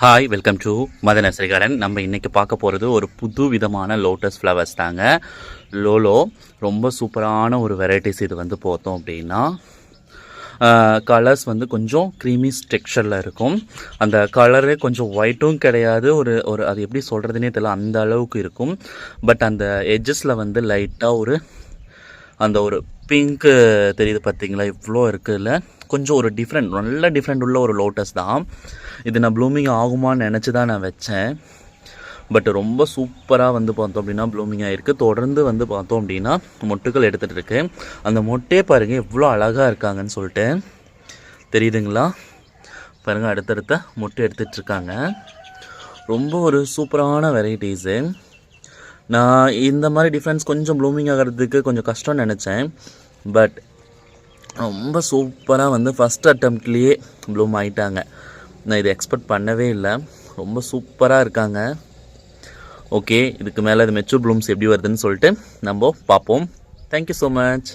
Hi, welcome to மத nursery garden. நம்ம இன்றைக்கி பார்க்க போகிறது ஒரு புது விதமான லோட்டஸ் ஃப்ளவர்ஸ் தாங்க. லோலோ ரொம்ப சூப்பரான ஒரு வெரைட்டிஸ். இது வந்து பார்த்தோம் அப்படின்னா கலர்ஸ் வந்து கொஞ்சம் க்ரீமி ஸ்ட்ரக்சரில் இருக்கும். அந்த கலரே கொஞ்சம் ஒயிட்டும் கிடையாது, ஒரு ஒரு அது எப்படி சொல்கிறதுனே தெரியல, அந்த அளவுக்கு இருக்கும். பட் அந்த எட்ஜஸில் வந்து லைட்டாக அந்த ஒரு பிங்க்கு தெரியுது பார்த்தீங்களா, இவ்வளோ இருக்குதுல்ல. கொஞ்சம் ஒரு நல்ல டிஃப்ரெண்ட் உள்ள ஒரு லோட்டஸ் தான் இது. நான் ப்ளூமிங் ஆகுமான்னு நினச்சி தான் நான் வச்சேன். பட் ரொம்ப சூப்பராக வந்து பார்த்தோம் அப்படின்னா ப்ளூமிங் ஆகிருக்கு. தொடர்ந்து வந்து பார்த்தோம் அப்படின்னா மொட்டுக்கள் எடுத்துகிட்டு இருக்கு. அந்த மொட்டே பாருங்கள் எவ்வளோ அழகாக இருக்காங்கன்னு சொல்லிட்டு தெரியுதுங்களா. பாருங்கள், அடுத்தடுத்த மொட்டை எடுத்துகிட்ருக்காங்க. ரொம்ப ஒரு சூப்பரான வெரைட்டிஸு. நான் இந்த மாதிரி டிஃப்ரென்ஸ் கொஞ்சம் ப்ளூமிங் ஆகிறதுக்கு கொஞ்சம் கஷ்டம்னு நினச்சேன். பட் ரொம்ப சூப்பராக வந்து ஃபஸ்ட் அட்டம்ப்ட்லேயே ப்ளூம் ஆகிட்டாங்க. நான் இதை எக்ஸ்பெக்ட் பண்ணவே இல்லை. ரொம்ப சூப்பராக இருக்காங்க. ஓகே, இதுக்கு மேலே இது மெச்சூர் ப்ளூம்ஸ் எப்படி வருதுன்னு சொல்லிட்டு நம்ம பார்ப்போம். Thank you so much.